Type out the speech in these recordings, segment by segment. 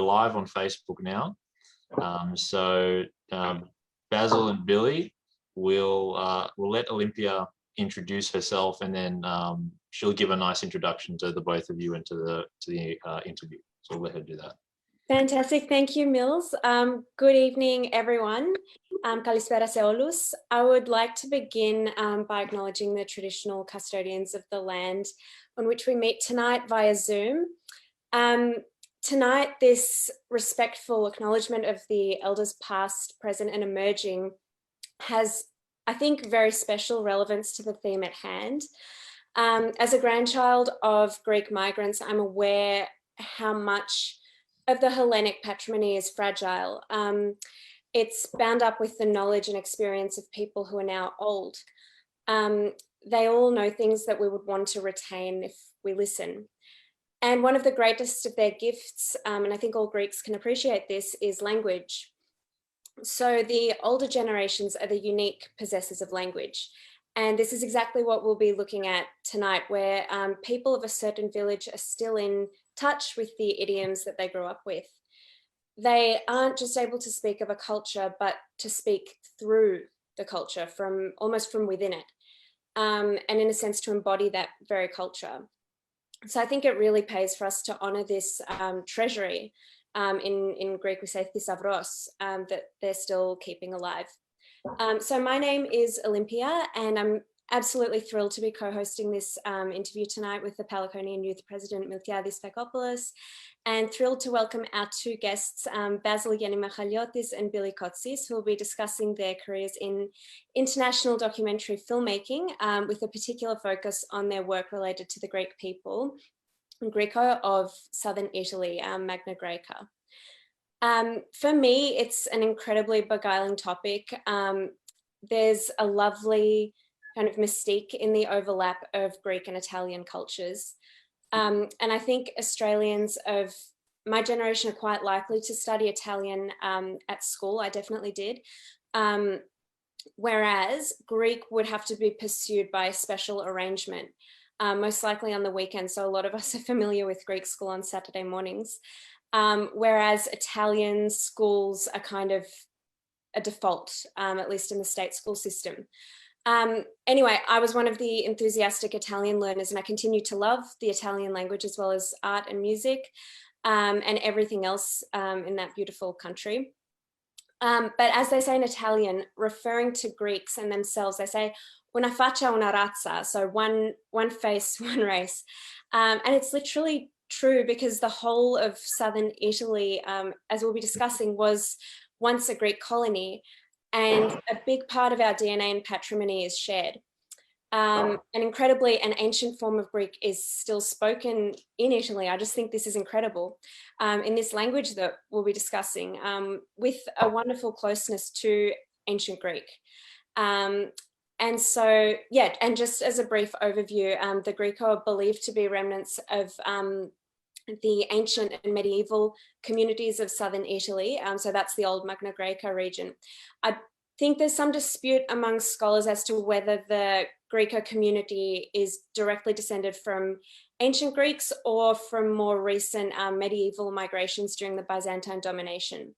live on Facebook now. Basil and Billy will let Olympia introduce herself, and then she'll give a nice introduction to the both of you and to the interview. So we'll let her do that. Fantastic. Thank you, Mills. Good evening, everyone. Kalispera se olus. I would like to begin by acknowledging the traditional custodians of the land on which we meet tonight via Zoom. Tonight, this respectful acknowledgement of the elders past, present and emerging has, I think, very special relevance to the theme at hand. As a grandchild of Greek migrants, I'm aware how much of the Hellenic patrimony is fragile. It's bound up with the knowledge and experience of people who are now old. They all know things that we would want to retain if we listen. And one of the greatest of their gifts, and I think all Greeks can appreciate this, is language. So the older generations are the unique possessors of language. And this is exactly what we'll be looking at tonight, where people of a certain village are still in touch with the idioms that they grew up with. They aren't just able to speak of a culture, but to speak through the culture, almost from within it, and in a sense to embody that very culture. So I think it really pays for us to honour this treasury. In Greek we say thisavros, that they're still keeping alive. So my name is Olympia, and I'm absolutely thrilled to be co-hosting this interview tonight with the Pallaconian Youth President Miltiadis Fekopoulos, and thrilled to welcome our two guests, Basil Genimahaliotis and Billy Cotsis, who will be discussing their careers in international documentary filmmaking, with a particular focus on their work related to the Greek people, Greko of southern Italy, Magna Graecia. For me, it's an incredibly beguiling topic. There's a lovely kind of mystique in the overlap of Greek and Italian cultures. And I think Australians of my generation are quite likely to study Italian at school. I definitely did. Whereas Greek would have to be pursued by a special arrangement, most likely on the weekend. So a lot of us are familiar with Greek school on Saturday mornings. Whereas Italian schools are kind of a default, at least in the state school system. Anyway, I was one of the enthusiastic Italian learners, and I continue to love the Italian language as well as art and music, and everything else in that beautiful country. But as they say in Italian, referring to Greeks and themselves, they say una faccia una razza, so one face, one race. And it's literally true, because the whole of southern Italy, as we'll be discussing, was once a Greek colony, and a big part of our DNA and patrimony is shared. And incredibly, an ancient form of Greek is still spoken in Italy. I just think this is incredible, in this language that we'll be discussing, with a wonderful closeness to ancient Greek. And so, yeah, and just as a brief overview, the Griko are believed to be remnants of the ancient and medieval communities of southern Italy. So that's the old Magna Graecia region. I think there's some dispute among scholars as to whether the Griko community is directly descended from ancient Greeks or from more recent medieval migrations during the Byzantine domination.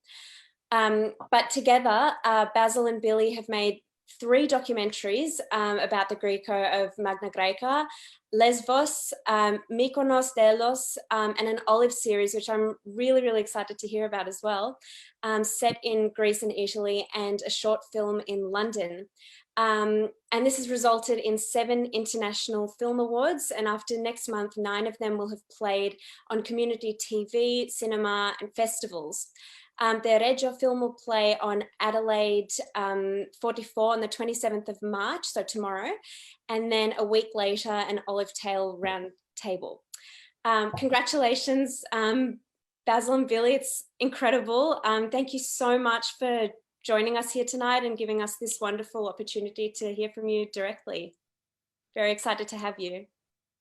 But together, Basil and Billy have made 3 documentaries about the Griko of Magna Graecia, Lesvos, Mykonos, Delos, and an olive series, which I'm really, really excited to hear about as well, set in Greece and Italy, and a short film in London. And this has resulted in 7 international film awards, and after next month, 9 of them will have played on community TV, cinema, and festivals. The Reggio film will play on Adelaide 44 on the 27th of March, so tomorrow, and then a week later, an Olive Tail round table. Congratulations, Basil and Billy, it's incredible. Thank you so much for joining us here tonight and giving us this wonderful opportunity to hear from you directly. Very excited to have you.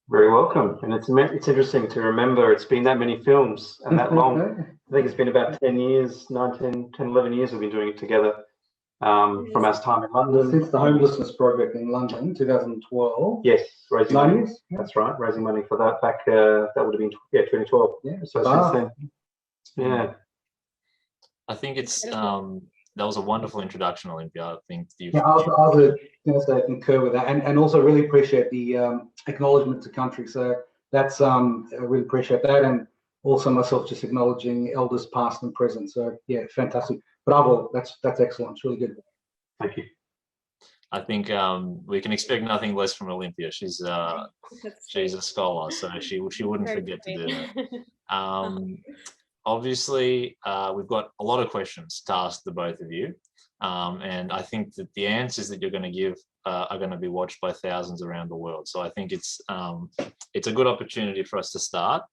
Very welcome. And it's interesting to remember it's been that many films and that long. I think it's been about 10 years, 10, 11 years we've been doing it together, from our time in London. Since the homelessness project in London, 2012. Yes, raising 9 money. years. That's right, raising money for that back, that would have been, 2012. Yeah, so since then. Yeah. I think it's that was a wonderful introduction, Olympia. I think Yeah, I was going to say I concur with that, and also really appreciate the acknowledgement to country. So that's I really appreciate that, and also myself just acknowledging elders past and present. So yeah, fantastic. Bravo, that's excellent. It's really good. Thank you. I think we can expect nothing less from Olympia. She's a scholar, so she wouldn't forget to do that. Obviously, we've got a lot of questions to ask the both of you, and I think that the answers that you're going to give are going to be watched by thousands around the world. So I think it's a good opportunity for us to start.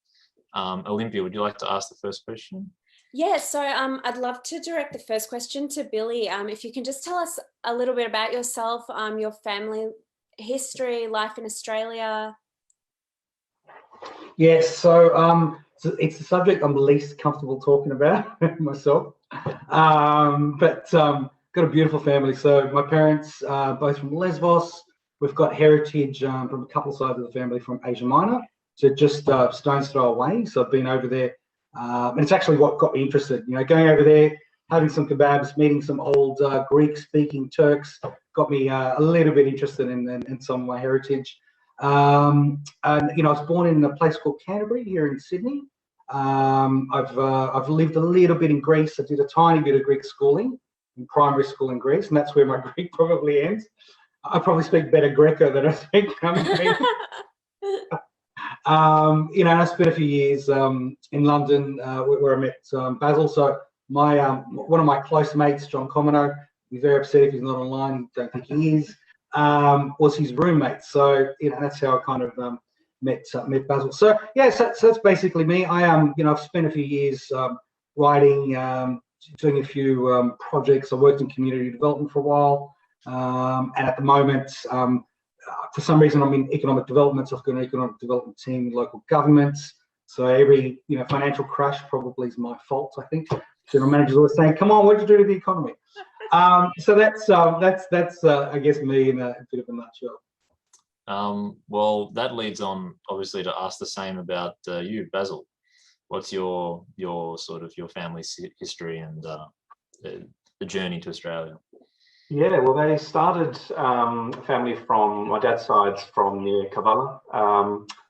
Olympia, would you like to ask the first question? Yeah, so I'd love to direct the first question to Billy. If you can just tell us a little bit about yourself, your family history, life in Australia. Yes, so it's the subject I'm least comfortable talking about myself, but got a beautiful family. So my parents both from Lesvos. We've got heritage from a couple of sides of the family from Asia Minor, so just stone's throw away. So I've been over there, and it's actually what got me interested. You know, going over there, having some kebabs, meeting some old Greek-speaking Turks, got me a little bit interested in some of my heritage. And you know, I was born in a place called Canterbury here in Sydney. I've lived a little bit in Greece. I did a tiny bit of Greek schooling in primary school in Greece, and that's where my Greek probably ends. I probably speak better Greko than I speak Greek. You know, I spent a few years in London where I met Basil. So my one of my close mates, John Comino, he's very upset if he's not online. Don't think he is. Was his roommate. So you know, that's how I kind of met Basil. So yeah, so that's basically me. I am, you know, I've spent a few years writing, doing a few projects. I worked in community development for a while, and at the moment, for some reason, I'm in economic development. So I've got an economic development team in local governments. So every, you know, financial crash probably is my fault. I think general managers always saying, "Come on, what did you do to the economy?" So that's I guess me in a bit of a nutshell. Well, that leads on obviously to ask the same about you, Basil. What's your sort of your family's history and the journey to Australia? Yeah, well, they started family from my dad's side's from near Kavala,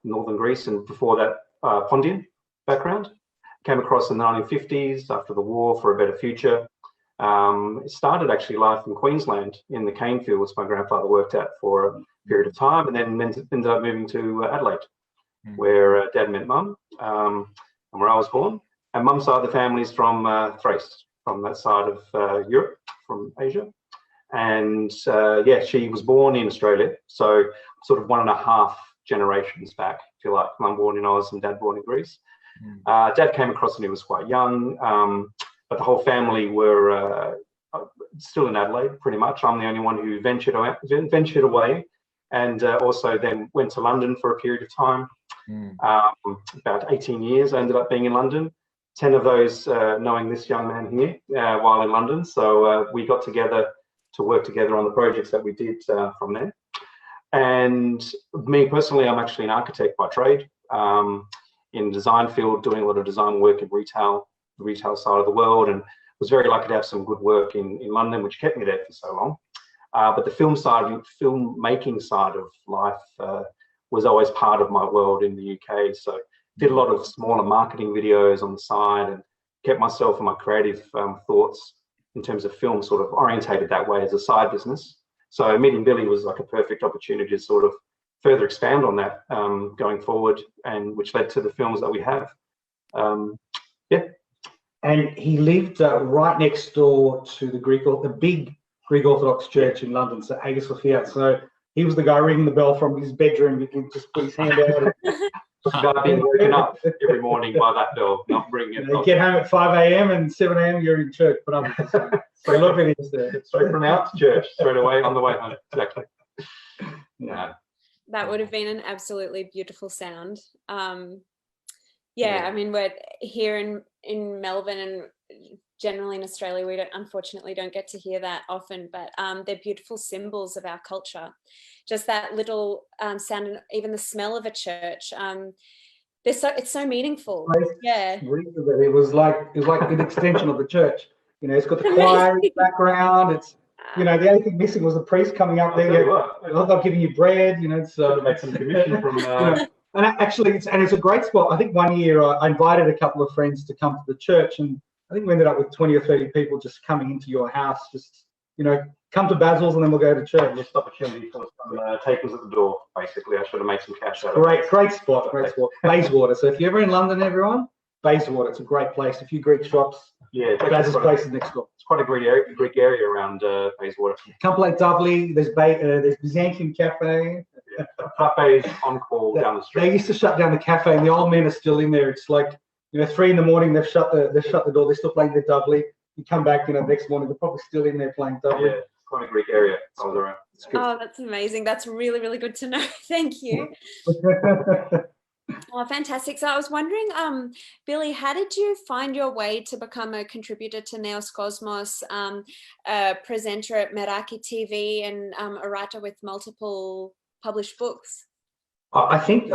northern Greece, and before that, Pondian background. Came across in the 1950s after the war for a better future. It started actually life in Queensland in the cane fields my grandfather worked at for a period of time, and then ended up moving to Adelaide, where dad met mum, and where I was born. And mum's side of the family is from Thrace, from that side of Europe, from Asia. And yeah, she was born in Australia, so sort of 1.5 generations back, if you like. Mum born in Oz and dad born in Greece. Dad came across when he was quite young, but the whole family were still in Adelaide, pretty much. I'm the only one who ventured away, and also then went to London for a period of time. About 18 years I ended up being in London. 10 of those knowing this young man here while in London. So we got together to work together on the projects that we did from there. And me personally, I'm actually an architect by trade, in design field, doing a lot of design work in retail, the retail side of the world, and was very lucky to have some good work in London, which kept me there for so long. But the filmmaking side of life was always part of my world in the UK. So did a lot of smaller marketing videos on the side and kept myself and my creative thoughts in terms of film sort of orientated that way as a side business. So meeting Billy was like a perfect opportunity to sort of further expand on that going forward, and which led to the films that we have. Yeah. And he lived right next door to the big Greek Orthodox Church in London, so Hagia Sophia. So he was the guy ringing the bell from his bedroom. You can just put his hand out. I've been woken up every morning by that bell, not ringing it. You get home at 5 a.m. and 7 a.m. you're in church. But I'm just saying. So a lot of it is there. Straight from out to church, straight away on the way home. Exactly. Yeah. That would have been an absolutely beautiful sound. Yeah, I mean, we're here in Melbourne and generally in Australia, we unfortunately don't get to hear that often, but they're beautiful symbols of our culture. Just that little sound and even the smell of a church. It's so meaningful. Yeah. It was like an extension of the church. You know, it's got the choir in the background. It's, you know, the only thing missing was the priest coming up there. They're giving you bread. You know, so make some commission from. You know, and actually, it's a great spot. I think one year I invited a couple of friends to come to the church, and I think we ended up with 20 or 30 people just coming into your house. Just, you know, come to Basil's and then we'll go to church. Missed opportunity for some takers at the door. Basically, I should have made some cash out of it. Great spot. Bayswater. So if you're ever in London, everyone, Bayswater. It's a great place. A few Greek shops. Yeah, Basil's place is next door. It's quite a Greek area around Bayswater. Come like Dudley. There's Byzantium Cafe. Yeah. Cafes on call down the street. They used to shut down the cafe, and the old men are still in there. It's like, you know, 3 a.m. They've shut the door. They're still playing the Dudley. You come back, you know, next morning they're probably still in there playing Dudley. Yeah, it's quite a Greek area. I was around. Oh, that's amazing. That's really, really good to know. Thank you. Oh, fantastic. So I was wondering, Billy, how did you find your way to become a contributor to Neos Kosmos, a presenter at Meraki TV, and a writer with multiple published books? I think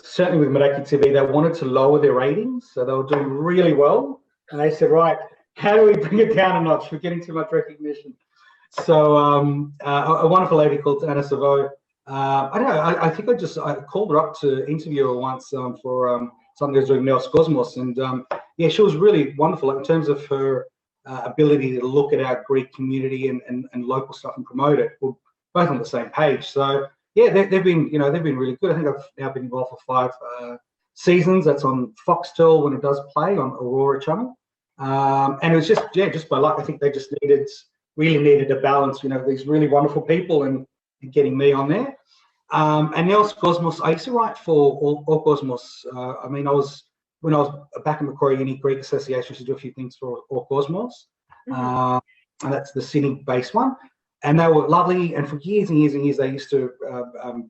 certainly with Magna TV, they wanted to lower their ratings, so they were doing really well, and they said, right, how do we bring it down a notch? We're getting too much recognition. So a wonderful lady called Anna Savo, I don't know, I think I called her up to interview her once for something I was doing Neos Kosmos, and yeah, she was really wonderful in terms of her ability to look at our Greek community and local stuff and promote it. We're both on the same page. So yeah, they've been really good. I think I've now been involved for 5 seasons. That's on Foxtel when it does play on Aurora channel. And it was just by luck. I think they just really needed a balance, you know, these really wonderful people and getting me on there. And Neos Kosmos, I used to write for All Cosmos. I mean, when I was back in Macquarie Uni Greek Association, I used to do a few things for All Cosmos. And that's the Sydney-based one. And they were lovely. And for years and years and years, they used to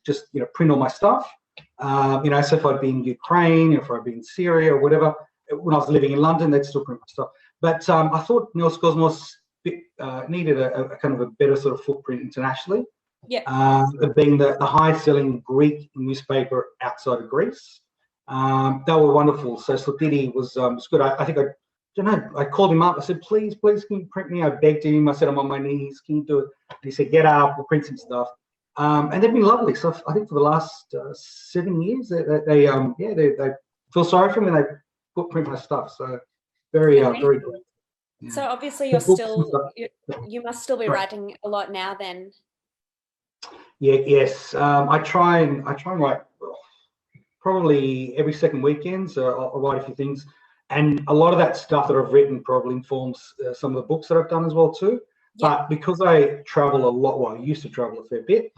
just, you know, print all my stuff. You know, so if I'd been in Ukraine, if I'd been in Syria or whatever, when I was living in London, they'd still print my stuff. But I thought Neos Kosmos needed a kind of a better sort of footprint internationally. Yeah. Being the highest selling Greek newspaper outside of Greece. They were wonderful. So Slotidi was good. I think I called him up. I said, please, can you print me? I begged him. I said, I'm on my knees. Can you do it? And he said, get up, we'll print some stuff. And they've been lovely. So I think for the last 7 years, they feel sorry for me and they print my stuff. So very good. Yeah. So obviously you must still be writing a lot now then. Yeah, yes. I try and write probably every second weekend. So I'll write a few things. And a lot of that stuff that I've written probably informs some of the books that I've done as well too. Yeah. But because I travel a lot, well, I used to travel a fair bit,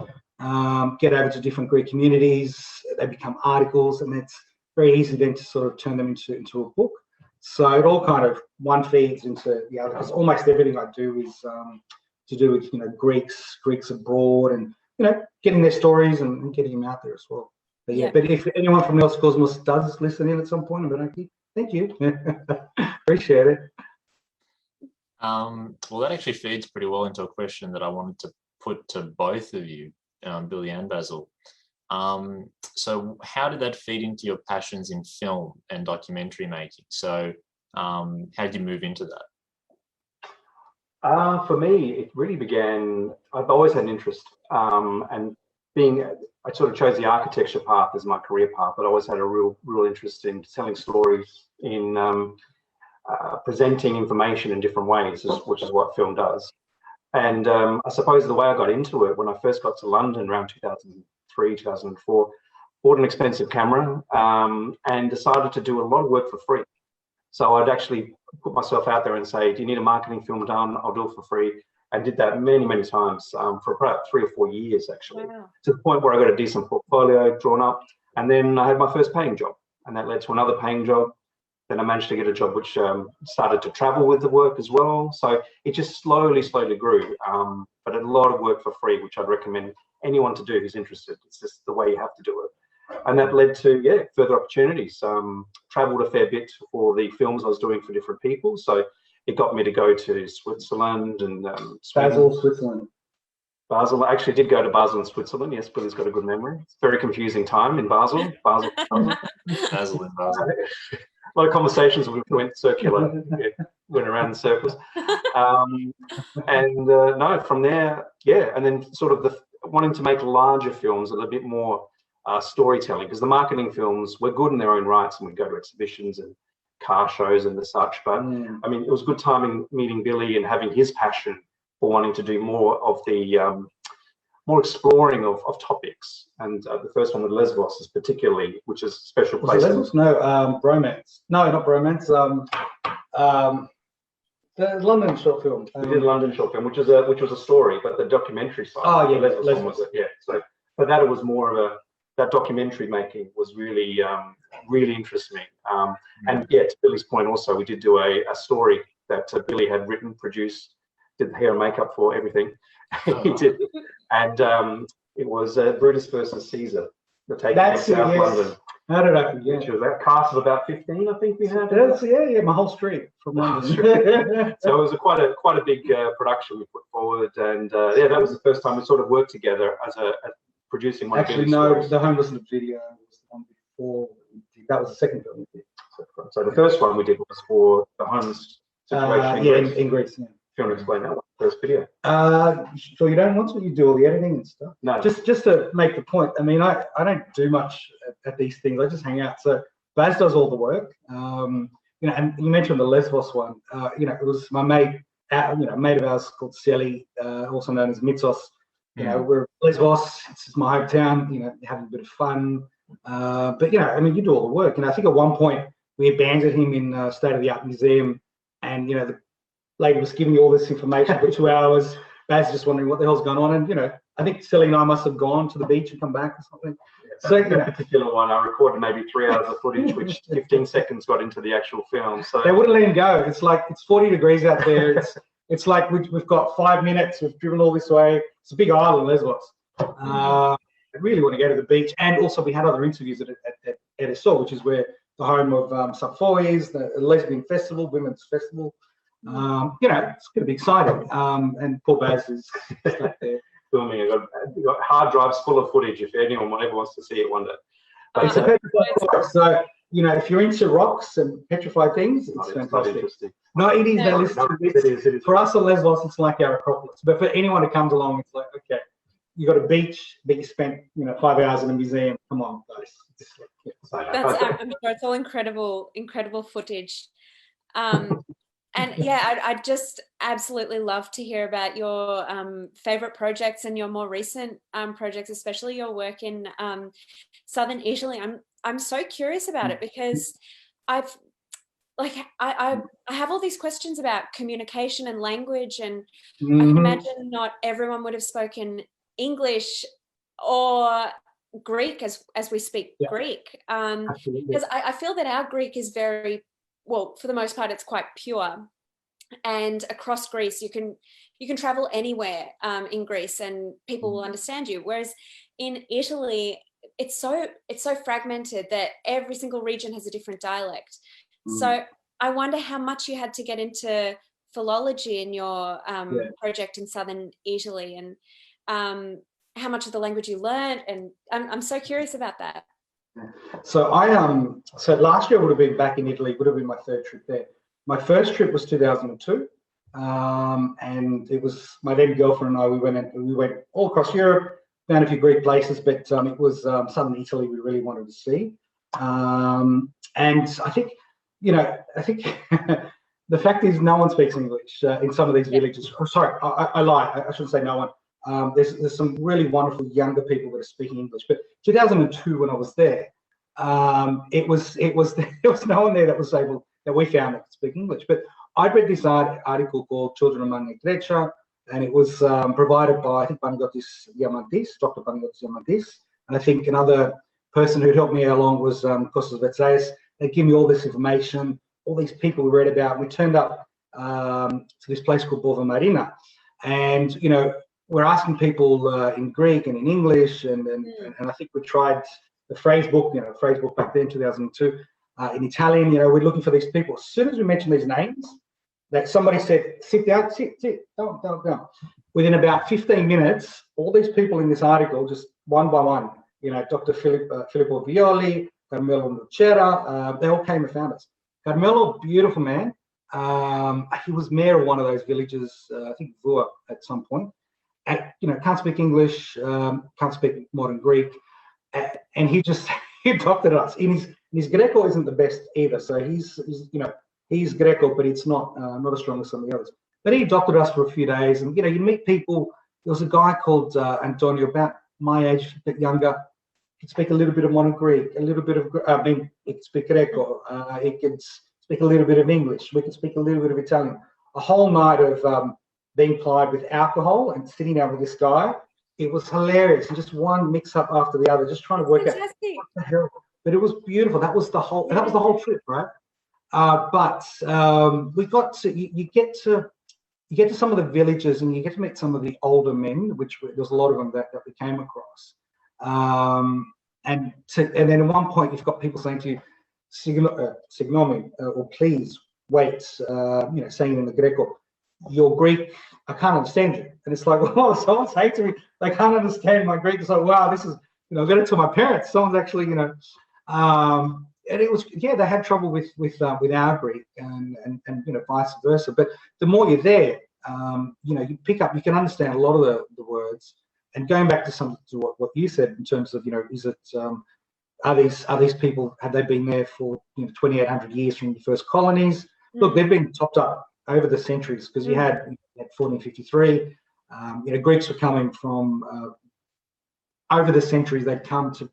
get over to different Greek communities, they become articles, and it's very easy then to sort of turn them into a book. So it all kind of one feeds into the other, because almost everything I do is to do with, you know, Greeks abroad, and, you know, getting their stories and getting them out there as well. But yeah, but if anyone from Neos Kosmos does listen in at some point, thank you. Appreciate it. Well, that actually feeds pretty well into a question that I wanted to put to both of you, Billy and Basil. So how did that feed into your passions in film and documentary making? So how did you move into that? For me, it really began, I've always had an interest, and I sort of chose the architecture path as my career path, but I always had a real interest in telling stories, in presenting information in different ways, which is what film does. And I suppose the way I got into it, when I first got to London around 2003, 2004, bought an expensive camera and decided to do a lot of work for free. So I'd actually put myself out there and say, do you need a marketing film done? I'll do it for free. I did that many times for about 3 or 4 years, actually, to the point where I got a decent portfolio drawn up. And then I had my first paying job, and that led to another paying job. Then I managed to get a job which started to travel with the work as well. So it just slowly grew, but a lot of work for free, which I'd recommend anyone to do who's interested. It's just the way you have to do it. And that led to, further opportunities. Traveled a fair bit for the films I was doing for different people. So it got me to go to Switzerland and Basil, Switzerland. Basel. I actually did go to Basel in Switzerland. Yes, Billy's got a good memory. It's a very confusing time in Basel. Basel. Basil in Basil. A lot of conversations went circular, went around in circles. No, from there, and then sort of wanting to make larger films a little bit more storytelling, because the marketing films were good in their own rights, and we'd go to exhibitions and car shows and the such. But I mean, it was good timing meeting Billy and having his passion for wanting to do more of the more exploring of topics. And the first one with Lesvos is particularly, which is a special place. Lesvos? No, Bromance. No, not Bromance. The London short film. We did a London short film, which was a story, but the documentary side. Oh yeah, Lesvos was so. But that was more of that documentary making was really really interesting. And to Billy's point, also we did do a story that Billy had written, produced, did the hair and makeup for, everything. He did, and it was Brutus versus Caesar. That's in South London. How did I forget? Which was that cast of about 15, I think we had. My whole street from London. So it was quite a big production we put forward, and that was the first time we sort of worked together as producing one. Actually, no, the Homelessness video was the one before. That was the second film we did. So the first one we did was for the homeless situation in Greece. Yeah. If you want to explain that one, first video. So you don't want to, you do all the editing and stuff? No. Just to make the point, I mean, I don't do much at these things. I just hang out. So Baz does all the work. And you mentioned the Lesvos one. It was my mate, mate of ours called Sally, also known as Mitsos. We're Lesvos. It's my hometown. Having a bit of fun. But you do all the work. And I think at one point we abandoned him in a state-of-the-art museum, and the lady was giving you all this information for 2 hours. Baz just wondering what the hell's going on, and I think Sally and I must have gone to the beach and come back or something. So that particular one, I recorded maybe 3 hours of footage, which 15 seconds got into the actual film. So they wouldn't let him go. It's like it's 40 degrees out there. It's like we've got 5 minutes. We've driven all this way. It's a big island, Lesvos. I really want to go to the beach, and also we had other interviews at Edessor, which is where the home of Sapphois, the lesbian festival, women's festival. It's going to be exciting. And poor Baz is stuck there. Filming. I've got hard drives full of footage if anyone ever wants to see it one day. But it's a petrified rock. So, if you're into rocks and petrified things, it's fantastic. No, it is. It is. For us at Lesvos, it's like our Acropolis. But for anyone who comes along, it's like, okay, you got a beach, but you spent 5 hours in a museum. Come on, guys. I'm sure it's all incredible footage. And I'd just absolutely love to hear about your favorite projects and your more recent projects, especially your work in southern Italy. I'm so curious about it, because I have all these questions about communication and language, and I can imagine not everyone would have spoken English or Greek as we speak Greek, because I feel that our Greek is very, well, for the most part, it's quite pure, and across Greece you can travel anywhere in Greece and people will understand you. Whereas in Italy, it's so fragmented that every single region has a different dialect. So I wonder how much you had to get into philology in your project in southern Italy, and how much of the language you learned, and I'm so curious about that. So so last year would have been back in Italy, would have been my third trip there. My first trip was 2002, and it was my then girlfriend and I. We went all across Europe, found a few Greek places, but it was southern Italy we really wanted to see. And I think the fact is no one speaks English in some of these villages. Oh, sorry, I lie. I shouldn't say no one. There's some really wonderful younger people that are speaking English. But 2002, when I was there, it was there was no one there that was able, that we found, that could speak English. But I read this article called Children of Magna Graecia, and it was provided by, I think, Dr. Pallaconian Brotherhood, and I think another person who'd helped me along was Cotsis and Basil. They give me all this information, all these people we read about. We turned up to this place called Bova Marina, and we're asking people in Greek and in English, and I think we tried the phrase book back then, 2002, in Italian. We're looking for these people. As soon as we mention these names, that somebody said, sit down, sit, don't. Within about 15 minutes, all these people in this article, just one by one, Dr. Filippo Violi, Carmelo Nucera, they all came and found us. Carmelo, beautiful man. He was mayor of one of those villages, I think Vua at some point. Can't speak English, can't speak modern Greek, and he adopted us. His Greko isn't the best either, so he's Greko, but it's not as strong as some of the others. But he adopted us for a few days, and you meet people. There was a guy called Antonio, about my age, a bit younger. He could speak a little bit of modern Greek, a little bit of he could speak Greko. He could speak a little bit of English. We could speak a little bit of Italian. A whole night of being plied with alcohol and sitting down with this guy. It was hilarious, and just one mix up after the other, just trying to work out what the hell. But it was beautiful. That was the whole trip, right? But we got to you get to some of the villages, and you get to meet some of the older men, which there was a lot of them that we came across. And then at one point, you've got people saying to you, "Signomi," or "Please wait," saying in the Greko, "Your Greek, I can't understand you." And it's like, oh, someone's saying to me, they can't understand my Greek. It's like, wow, this is, I got it to my parents. Someone's actually, and it was, they had trouble with our Greek and vice versa. But the more you're there, you pick up, you can understand a lot of the words. And going back to what you said in terms of, is it, are these people, have they been there for 2,800 years from the first colonies? Look, they've been topped up over the centuries, because you had 1453. Greeks were coming from over the centuries. They'd come to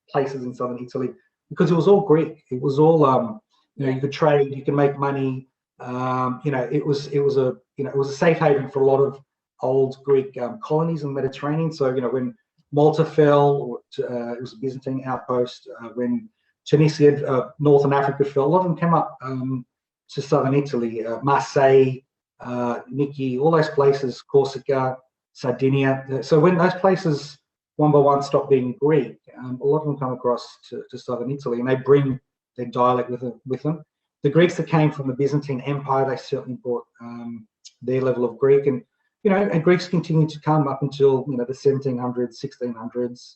places in southern Italy because it was all Greek. It was all you could trade, you can make money. It was a safe haven for a lot of old Greek colonies in the Mediterranean. So when Malta fell, it was a Byzantine outpost. When Tunisia, northern Africa fell, a lot of them came up to southern Italy, Marseille, Niki, all those places, Corsica, Sardinia. So when those places one by one stop being Greek, a lot of them come across to southern Italy, and they bring their dialect with them. The Greeks that came from the Byzantine Empire, they certainly brought their level of Greek, and and Greeks continued to come up until the 1700s, 1600s.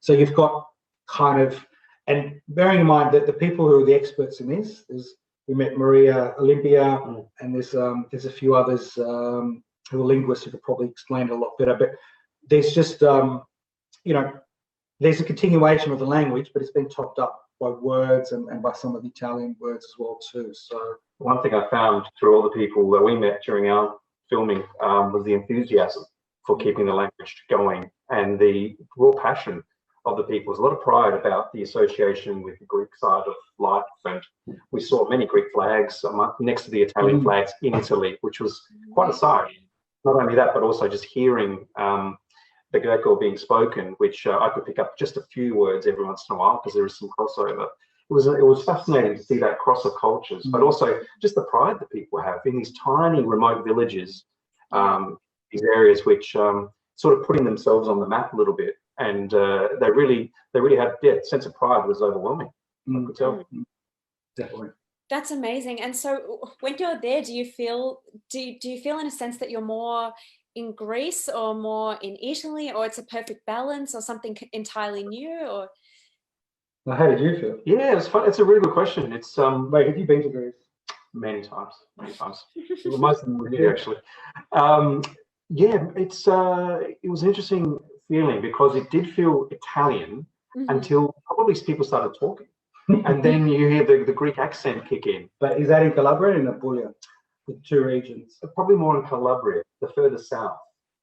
So you've got kind of, and bearing in mind that the people who are the experts in this, we met Maria Olympia, and there's a few others who are linguists who could probably explain it a lot better. But there's just there's a continuation of the language, but it's been topped up by words and by some of the Italian words as well too. So one thing I found through all the people that we met during our filming was the enthusiasm for keeping the language going, and the raw passion of the people. There's a lot of pride about the association with the Greek side of life, and we saw many Greek flags next to the Italian flags in Italy, which was quite a sight. Not only that, but also just hearing the Greko being spoken, which I could pick up just a few words every once in a while because there is some crossover. It was fascinating to see that cross of cultures, but also just the pride that people have in these tiny remote villages, these areas which sort of putting themselves on the map a little bit, and they really had sense of pride was overwhelming. I could tell. Definitely. That's amazing. And so when you're there, do you feel in a sense that you're more in Greece or more in Italy, or it's a perfect balance, or something entirely new? Or well, how did you feel? Yeah, it's fun. It's a really good question. It's wait, have you been to Greece? Many times. Most of them were here, actually. Yeah, it was an interesting feeling because it did feel Italian until probably people started talking, and then you hear the Greek accent kick in. But is that in Calabria or in Apulia? The two regions. Probably more in Calabria. The further south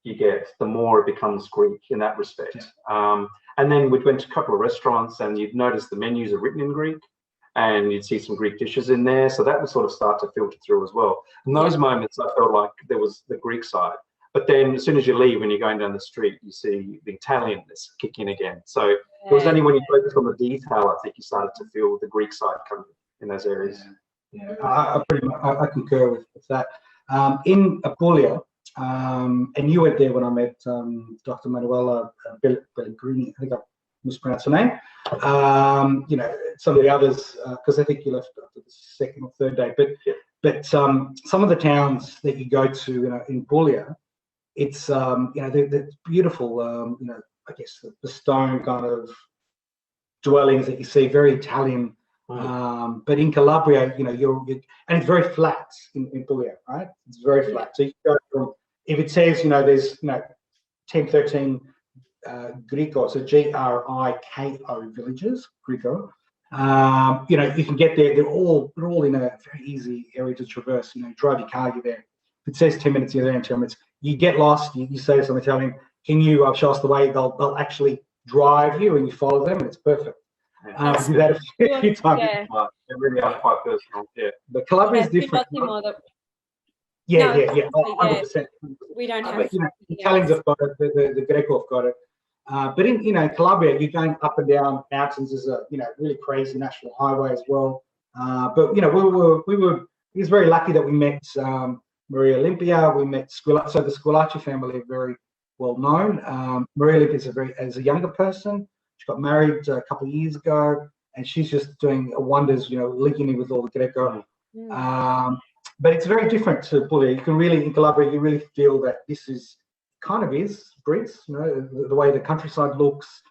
you get, the more it becomes Greek in that respect. Yeah. And then we went to a couple of restaurants, and you'd notice the menus are written in Greek, and you'd see some Greek dishes in there. So that would sort of start to filter through as well. In those moments, I felt like there was the Greek side. But then as soon as you leave, when you're going down the street, you see the Italianness kick in again. So it was only when you focused on the detail, I think you started to feel the Greek side coming in those areas. Yeah, I concur with that. In Apulia, and you went there when I met Dr. Manuela Pellegrini. I think I mispronounced her name. Some of the others, because I think you left after the second or third day. But But some of the towns that you go to in Puglia, it's they're beautiful. I guess the stone kind of dwellings that you see, very Italian. But in Calabria, and it's very flat in Puglia, right? It's very flat. So you go from, if it says, there's 10, 13 Griko, so Griko villages, Griko. You can get there. They're all in a very easy area to traverse. Drive your car, you're there. If it says 10 minutes, you're there in 10 minutes. You get lost. You say to someone, Italian, can you show us the way? They'll actually drive you, and you follow them, and it's perfect. I do that a few times. Yeah. They really are quite personal. Yeah. But Calabria is different. Yeah. 100%. We don't have. But, Italians have got it. The Greko have got it. But in Calabria, you're going up and down mountains. There's a really crazy national highway as well. But we was very lucky that we met Maria Olympia. We met so the Squillaci family are very well known. Maria Olympia as a younger person. She got married a couple of years ago, and she's just doing wonders. Linking in with all the Greko. But it's very different to Puglia. You can really, in Calabria, you really feel that this is Greece, the way the countryside looks,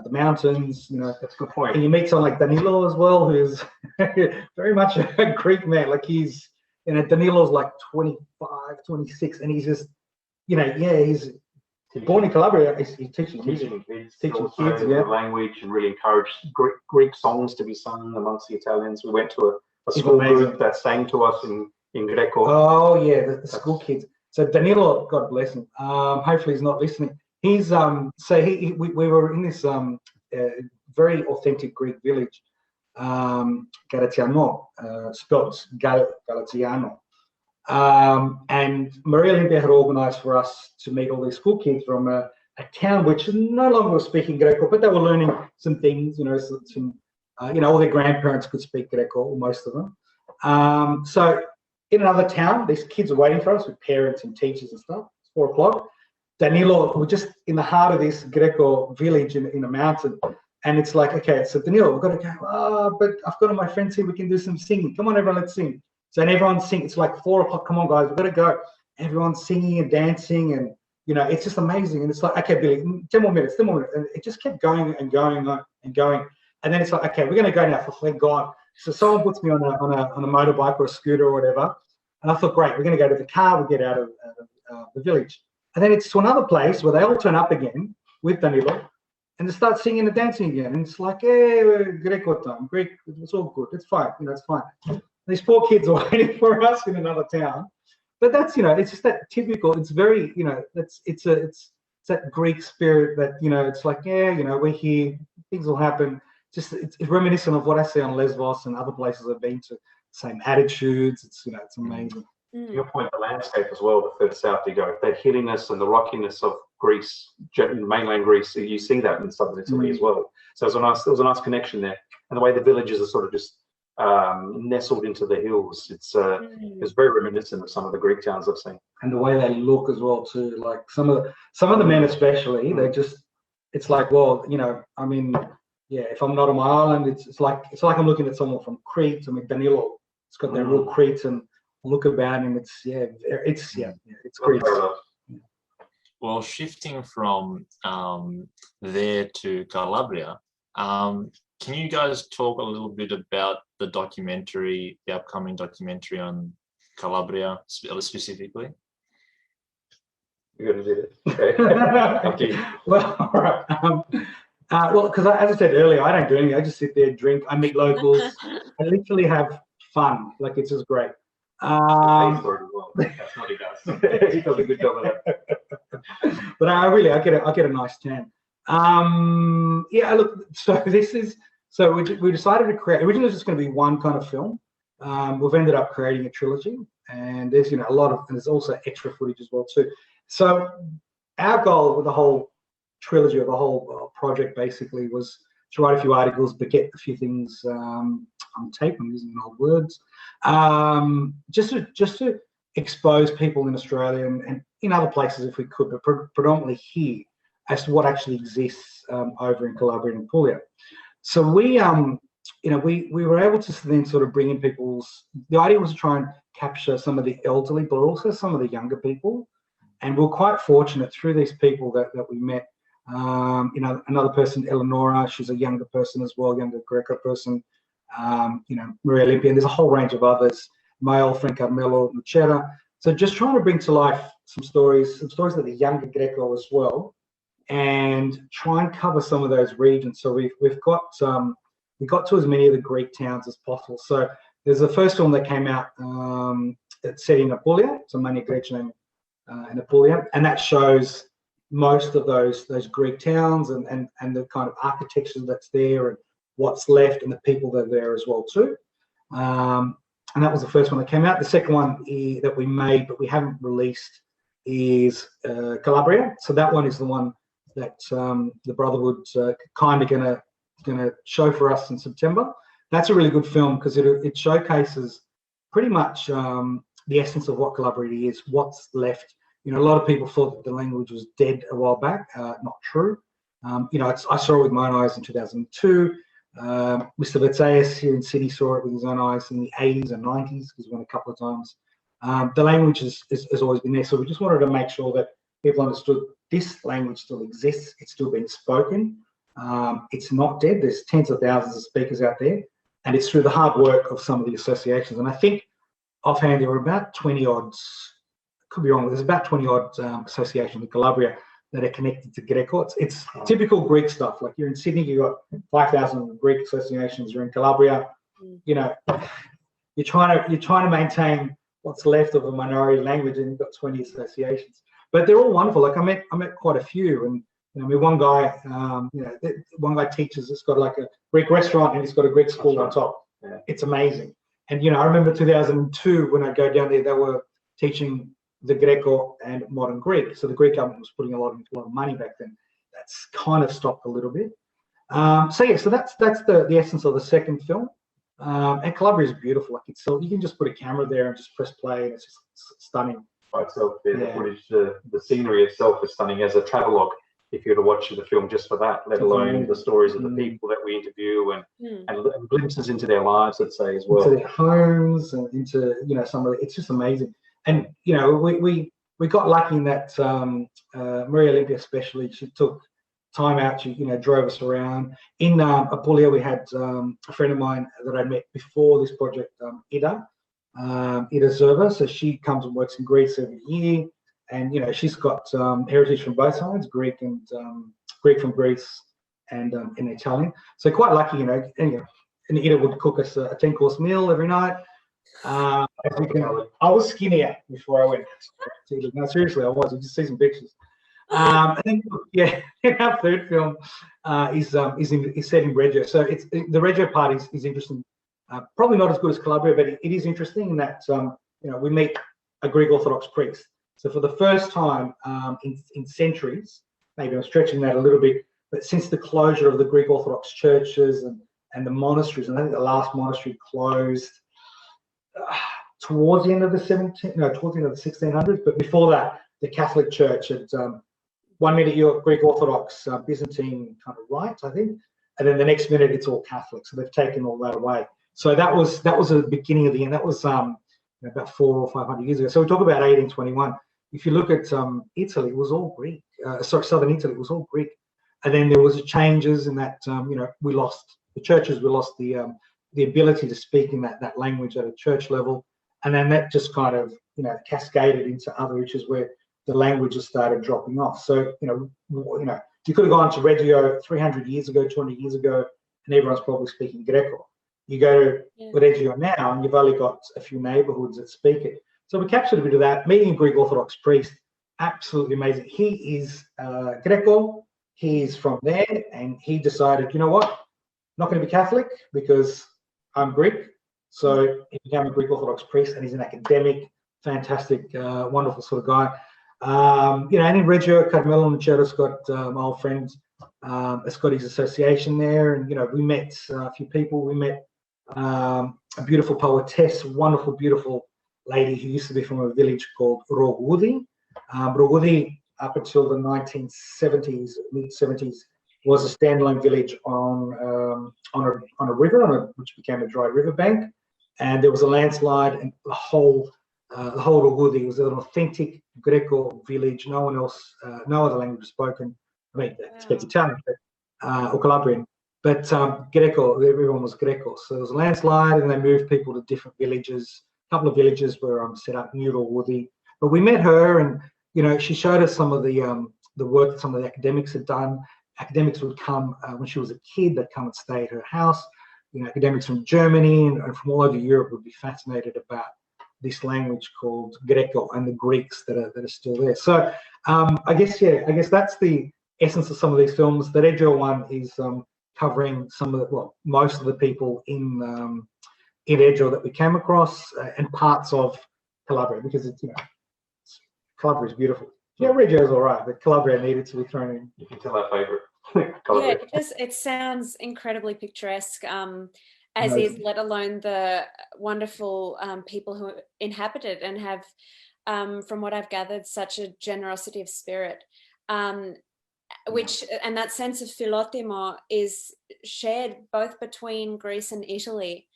the mountains, That's a good point. And you meet someone like Danilo as well, who's very much a Greek man. Like he's, Danilo's like 25, 26, and he's just, he's born in Calabria. He's teaching kids, the language, and really encouraged Greek songs to be sung amongst the Italians. We went to a school group that sang to us in Greko. Oh yeah, the school kids. So Danilo, God bless him. Hopefully he's not listening. He's we were in this very authentic Greek village, Galatiano, spelled Galatiano. And Maria Olympia had organised for us to meet all these school kids from a town which no longer was speaking Greko, but they were learning some things. All their grandparents could speak Greko, or most of them. So in another town, these kids are waiting for us with parents and teachers and stuff. It's 4 o'clock. Danilo, we're just in the heart of this Greko village in a mountain. And it's like, okay, so Danilo, we've got to go. But I've got all my friends here. We can do some singing. Come on, everyone, let's sing. So everyone's singing. It's like 4 o'clock. Come on, guys, we've got to go. Everyone's singing and dancing. And, it's just amazing. And it's like, okay, Billy, 10 more minutes, 10 more minutes. And it just kept going and going and going. And then it's like, okay, we're going to go now, for thank God. So someone puts me on a motorbike or a scooter or whatever. And I thought, great, we're going to go to the car, we'll get out of the village. And then it's to another place where they all turn up again with Danilo, and they start singing and dancing again. And it's like, hey, Greko time, Greek, it's all good, it's fine, it's fine. These poor kids are waiting for us in another town. But that's, it's just that typical, it's very, it's that Greek spirit that, it's like, we're here, things will happen. Just it's reminiscent of what I see on Lesvos and other places I've been to. Same attitudes. It's it's amazing. To your point, the landscape as well. The further south you go, that hilliness and the rockiness of Greece, mainland Greece, you see that in southern Italy as well. So there was a nice connection there, and the way the villages are sort of just nestled into the hills. It's very reminiscent of some of the Greek towns I've seen, and the way they look as well too. Like some of the men especially, they just, it's like, well, I mean. Yeah, if I'm not on my island, it's like I'm looking at someone from Crete. I mean, Danilo, it's got that real Cretan look about him. It's great. Well, shifting from there to Calabria, can you guys talk a little bit about the upcoming documentary on Calabria specifically? You're going to do it. Okay. Okay. Well, all right. Well, because as I said earlier, I don't do anything. I just sit there, drink. I meet locals. I literally have fun. Like, it's just great. That's what he does. He does a good job of that. But I get a nice tan. Yeah, look. So we decided to create. Originally, it was just going to be one kind of film. We've ended up creating a trilogy, and there's a lot of, and there's also extra footage as well too. So our goal with the whole trilogy or the whole project basically was to write a few articles, but get a few things on tape. I'm using old words, just to expose people in Australia and in other places if we could, but predominantly here, as to what actually exists over in Calabria and Puglia. So we were able to then sort of bring in the idea was to try and capture some of the elderly, but also some of the younger people. And we're quite fortunate through these people that we met. You know, another person, Eleonora, she's a younger person as well, younger Greko person. You know, Maria Olympia, and there's a whole range of others. My old friend Carmelo Lucera. So just trying to bring to life some stories of the younger Greko as well, and try and cover some of those regions. So we've got we got to as many of the Greek towns as possible. So there's the first film that came out that's set in Apulia, so Magna Graecia in Apulia, and that shows most of those Greek towns and the kind of architecture that's there and what's left and the people that are there as well too. And that was the first one that came out. The second one that we made but we haven't released is Calabria. So that one is the one that the Brotherhood's kind of gonna show for us in September. That's a really good film because it showcases pretty much the essence of what Calabria is, what's left. You know, a lot of people thought that the language was dead a while back. Not true. You know, I saw it with my own eyes in 2002. Mr. Vatseas here in Sydney saw it with his own eyes in the 80s and 90s because we went a couple of times. The language has always been there, so we just wanted to make sure that people understood this language still exists. It's still being spoken. It's not dead. There's tens of thousands of speakers out there, and it's through the hard work of some of the associations. And I think offhand there were about 20 odd, could be wrong, there's about 20 odd associations in Calabria that are connected to Greko. It's typical Greek stuff. Like you're in Sydney, you've got 5,000 Greek associations. You're in Calabria, you know, you're trying to maintain what's left of a minority language, and you've got 20 associations. But they're all wonderful. Like I met quite a few, and you know, I mean, one guy, you know, one guy teaches. It's got like a Greek restaurant, and he's got a Greek school on top. Yeah. It's amazing. And you know, I remember 2002 when I go down there, they were teaching the Greko and modern Greek. So the Greek government was putting a lot of money back then. That's kind of stopped a little bit. So yeah, so that's the essence of the second film. And Calabria is beautiful. Like it's so you can just put a camera there and just press play, and it's just stunning. By itself, the footage, the scenery itself is stunning as a travelogue. If you were to watch the film just for that, let alone the stories of the people that we interview and glimpses into their lives, let's say, as well. Into their homes and into, you know, some of it's just amazing. And you know, we got lucky in that Maria Olympia especially, she took time out. She, you know, drove us around. In Apulia, we had a friend of mine that I met before this project, Ida Zerva. So she comes and works in Greece every year, and you know, she's got heritage from both sides, Greek from Greece and Italian. So quite lucky, you know. And Ida would cook us a 10-course meal every night. I was skinnier before I went. No, seriously, I was. You just see some pictures. And then, yeah, our third film is set in Reggio. So it's the Reggio part is interesting. Probably not as good as Calabria, but it is interesting in that you know, we meet a Greek Orthodox priest. So for the first time in centuries, maybe I'm stretching that a little bit, but since the closure of the Greek Orthodox churches and the monasteries, and I think the last monastery closed towards the end of the 1600s, but before that, the Catholic Church had 1 minute you're Greek Orthodox, Byzantine kind of rites, I think, and then the next minute it's all Catholic. So they've taken all that away. So that was the beginning of the end. That was about 400 or 500 years ago. So we talk about 1821. If you look at Italy, it was all Greek. Southern Italy, it was all Greek. And then there was changes in that. You know, we lost the churches. We lost the ability to speak in that language at a church level, and then that just kind of, you know, cascaded into other issues where the languages started dropping off. So you could have gone to Reggio 300 years ago, 200 years ago, and everyone's probably speaking Greko. You go to Reggio now, and you've only got a few neighbourhoods that speak it. So we captured a bit of that. Meeting a Greek Orthodox priest, absolutely amazing. He is Greko. He's from there, and he decided, you know what, I'm not going to be Catholic because I'm Greek. So he became a Greek Orthodox priest, and he's an academic, fantastic, wonderful sort of guy. You know, and in Reggio, Carmelo Lucero's got my old friend, has got his association there, and you know, we met a few people. We met a beautiful poetess, wonderful, beautiful lady who used to be from a village called Rogudi. Rogudi, up until the 1970s, mid-70s, was a standalone village on a river, which became a dry riverbank. and there was a landslide, and the whole of Wudi was an authentic Greko village. No one else, no other language was spoken. I mean, they speak Italian, or Calabrian, but Greko, everyone was Greko. So there was a landslide, and they moved people to different villages. A couple of villages were set up near Wudi. But we met her, and she showed us some of the work that some of the academics had done. Academics would come when she was a kid. They'd come and stay at her house. Academics from Germany and from all over Europe would be fascinated about this language called Greko and the Greeks that are still there. So I guess that's the essence of some of these films. The Reggio one is covering most of the people in Reggio that we came across, and parts of Calabria, because Calabria is beautiful. Reggio is all right, but Calabria needed to be thrown in. You can tell our favourite. Yeah, it sounds incredibly picturesque, as is, let alone the wonderful people who inhabit it and have, from what I've gathered, such a generosity of spirit, and that sense of philotimo is shared both between Greece and Italy.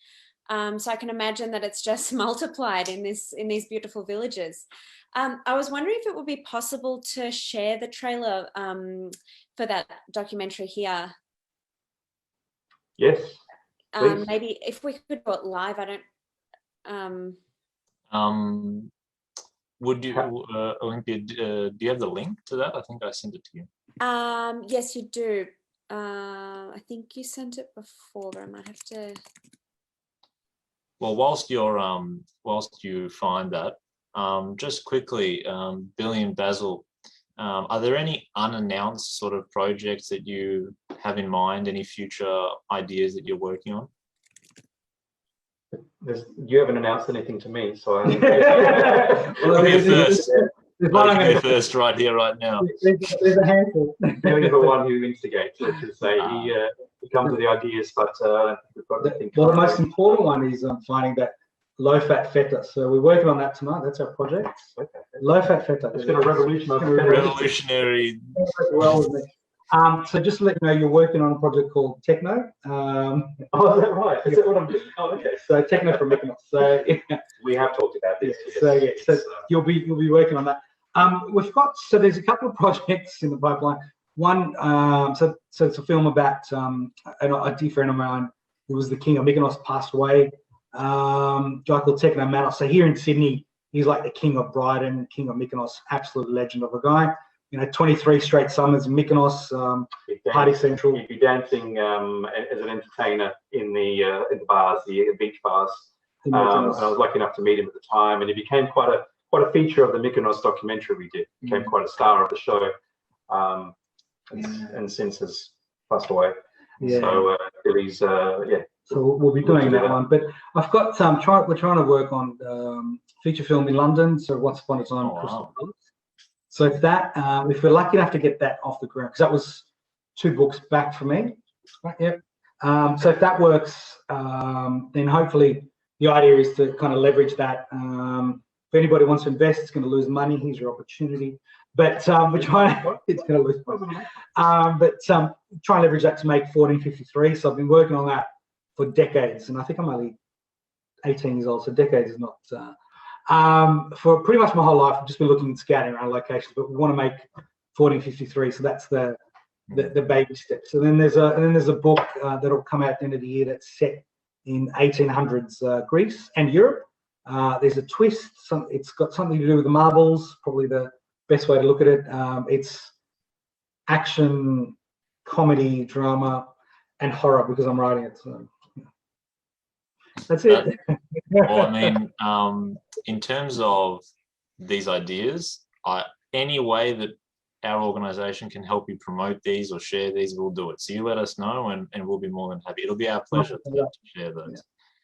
So I can imagine that it's just multiplied in these beautiful villages. I was wondering if it would be possible to share the trailer for that documentary here. Yes. Maybe if we could do it live. I don't. Would you, Olympia? Do you have the link to that? I think I sent it to you. Yes, you do. I think you sent it before, but I might have to. Well, whilst you find that, just quickly, Billy and Basil, are there any unannounced sort of projects that you have in mind? Any future ideas that you're working on? You haven't announced anything to me, so I. You're first right here, right now. There's a handful. Billy's the one who instigates, let's just say. He comes with the ideas, but we've got anything. Well, the most important one is finding that low-fat feta. So we're working on that tonight. That's our project. Okay. Low-fat feta. It's going to revolutionary. Well with me. So just to let you know, you're working on a project called Techno. Oh, is that right? Is that what I'm doing? Oh, okay. So Techno from Mykonos. So we have talked about this. So you'll be working on that. We've got, there's a couple of projects in the pipeline. One, so it's a film about a dear friend of mine who was the king of Mykonos, passed away. Guy called Techno Manos. So here in Sydney, he's like the king of Brighton, king of Mykonos, absolute legend of a guy. 23 straight summers in Mykonos, Party Central. He'd be dancing as an entertainer in the bars, the beach bars. And I was lucky enough to meet him at the time, and he became quite a feature of the Mykonos documentary we did. Became quite a star of the show, and since has passed away. Yeah. So Billy's So we'll be doing that one. But I've got we're trying to work on feature film in London. So Once Upon a Time, Crystal Palace. So if we're lucky enough to get that off the ground, because that was 2 books back for me. Right, yep. So if that works, then hopefully the idea is to kind of leverage that. If anybody wants to invest, it's going to lose money. Here's your opportunity. But we're trying to, it's going to lose money. Try and leverage that to make 1453. So I've been working on that for decades, and I think I'm only 18 years old, so decades is not. For pretty much my whole life, I've just been looking and scouting around locations, but we want to make 1453, so that's the baby steps. So then there's a book that'll come out at the end of the year that's set in 1800s Greece and Europe. There's a twist. It's got something to do with the marbles, probably the best way to look at it. It's action, comedy, drama, and horror because I'm writing it. So that's it. Well, I mean, in terms of these ideas, any way that our organisation can help you promote these or share these, we'll do it. So you let us know, and we'll be more than happy. It'll be our pleasure to share those.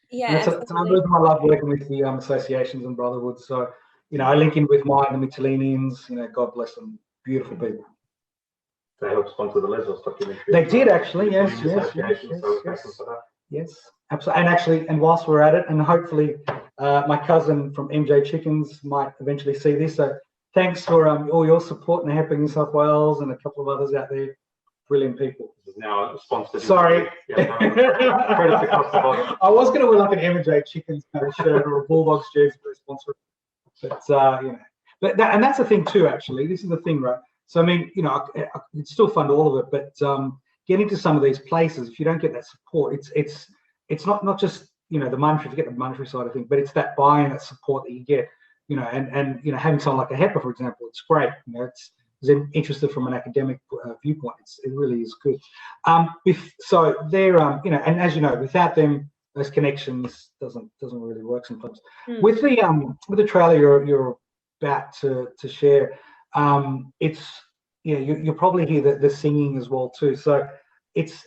Yeah, it's another reason I love working with the associations and brotherhoods. So, I link in with mine, the Mytileneans. God bless them, beautiful people. They helped sponsor the Lesvos documentary. They did actually, yes, absolutely. And whilst we're at it, and hopefully my cousin from MJ Chickens might eventually see this. So thanks for all your support in Happy New South Wales and a couple of others out there. brilliant people. This is now a sponsored. Sorry. Yeah, no. Credits across the bottom. I was going to wear like an M&J Chickens kind of shirt or a Bulldogs jersey for a sponsor, but you know, and that's the thing too. Actually, this is the thing, right? So I mean, you know, it's still fund all of it, but getting to some of these places, if you don't get that support, it's not just, you know, the monetary, forget the monetary side of things, but it's that buy-in, that support that you get, you know, and you know, having someone like a HEPA, for example, it's great. You know, it's interested from an academic viewpoint. It really is good. So they're, you know, and as you know, without them, those connections doesn't really work sometimes. With the trailer you're about to share, it's, yeah, you'll probably hear the singing as well too. So it's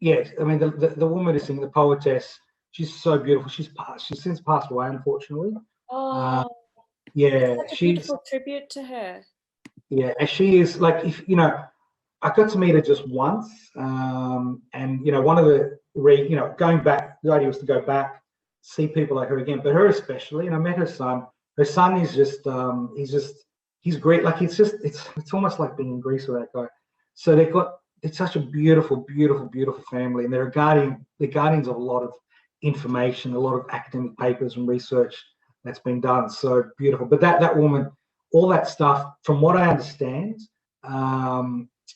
yeah, I mean the woman is singing, the poetess. She's so beautiful. She's since passed away, unfortunately. Oh, yeah, such a beautiful tribute to her. Yeah, and she is like, if you know, I got to meet her just once, and you know, one of the you know, going back, the idea was to go back, see people like her again, but her especially. And I met her son. Her son is just, he's great. Like it's almost like being in Greece with that guy. So it's such a beautiful, beautiful, beautiful family, and they're guardians of a lot of information, a lot of academic papers and research that's been done. So beautiful. But that woman, all that stuff, from what I understand,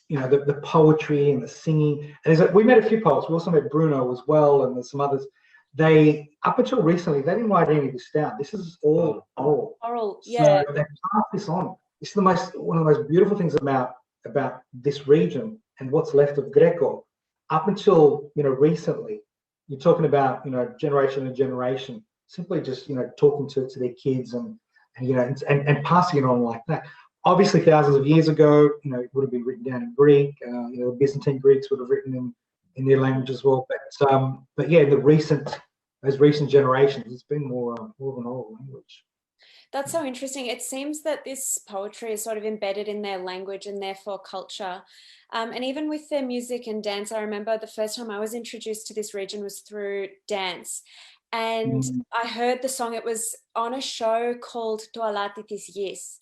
you know, the poetry and the singing. And we met a few poets. We also met Bruno as well, and there's some others. They, up until recently, they didn't write any of this down. This is all oral. Oral, yeah. So they pass this on. This is one of the most beautiful things about this region and what's left of Greko. Up until, you know, recently, you're talking about, you know, generation and generation, simply just, you know, talking to their kids and you know, and passing it on like that. Obviously, thousands of years ago, you know, it would have been written down in Greek. You know, Byzantine Greeks would have written in their language as well. But yeah, those recent generations, it's been more of an oral language. That's so interesting. It seems that this poetry is sort of embedded in their language and therefore culture. And even with their music and dance, I remember the first time I was introduced to this region was through dance. And I heard the song, it was on a show called Toalatitis Yes.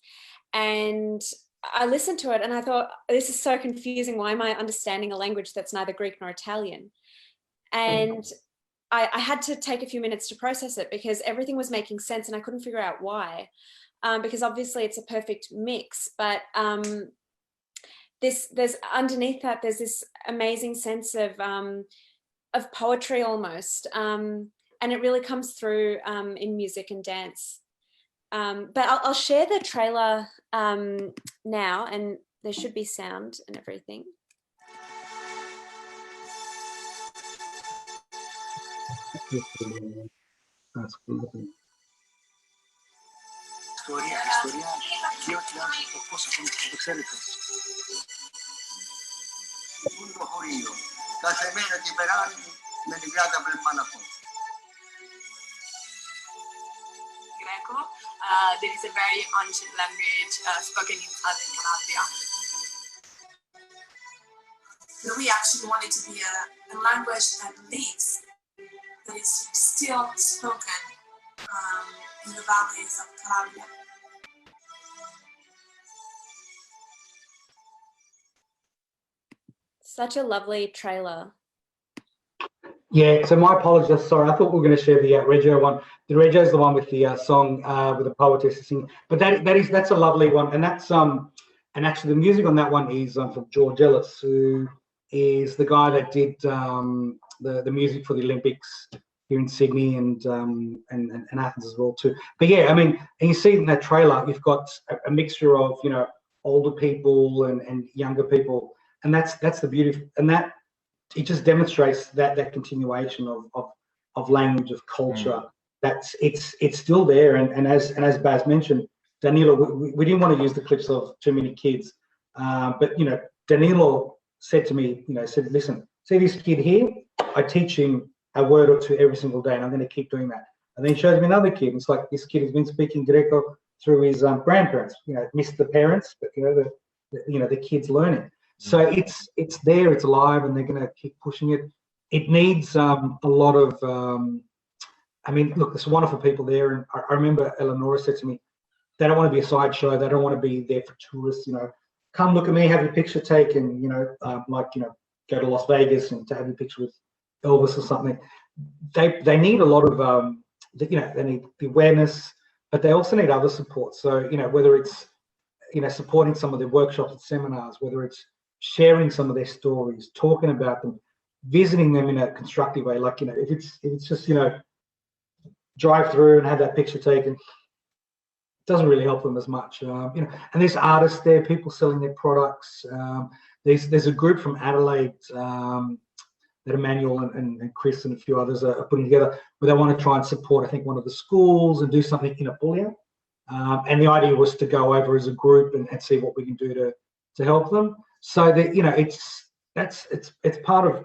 And I listened to it and I thought, this is so confusing. Why am I understanding a language that's neither Greek nor Italian? And I had to take a few minutes to process it because everything was making sense and I couldn't figure out why. Because obviously it's a perfect mix, but there's underneath that, there's this amazing sense of poetry almost. And it really comes through in music and dance. But I'll share the trailer now, and there should be sound and everything. That's lovely. Ιστορία, και ό,τι άνθρωπο, πώς αυτό το ξέρετε. Είναι το χωρίο. Κάθε μέρα και περάνει με την κράτα πρέπει να πω. Greko, there is a very ancient language spoken in southern Calabria. We actually want it to be a language that lives, that is still spoken in the valleys of Calabria. Such a lovely trailer. Yeah, so my apologies. Sorry, I thought we were going to share the Reggio one. The Reggio is the one with the song with the poetess singing. But that's a lovely one, and that's and actually the music on that one is from George Ellis, who is the guy that did the music for the Olympics here in Sydney and Athens as well too. But yeah, I mean, and you see in that trailer, you've got a mixture of, you know, older people and younger people, and that's the beauty, and that it just demonstrates that continuation of language, of culture. That's it's still there, and as Baz mentioned, Danilo, we didn't want to use the clips of too many kids, but you know, Danilo said to me, you know, said, listen, see this kid here, I teach him a word or two every single day, and I'm going to keep doing that. And then he shows me another kid. It's like this kid has been speaking Greko through his grandparents. You know, missed the parents, but you know the kid's learning. So it's there, it's alive, and they're going to keep pushing it. It needs a lot of. I mean, look, there's wonderful people there, and I remember Eleonora said to me, they don't want to be a sideshow. They don't want to be there for tourists. You know, come look at me, have your picture taken, like, go to Las Vegas and to have your picture with Elvis or something. They need a lot of, they need the awareness, but they also need other support. So, whether it's, supporting some of their workshops and seminars, whether it's sharing some of their stories, talking about them, visiting them in a constructive way. Like, if it's just, drive through and have that picture taken, it doesn't really help them as much. And there's artists there, people selling their products. There's a group from Adelaide that Emmanuel and Chris and a few others are putting together, where they want to try and support, I think, one of the schools and do something in Apulia. And the idea was to go over as a group and see what we can do to help them. So that it's part of,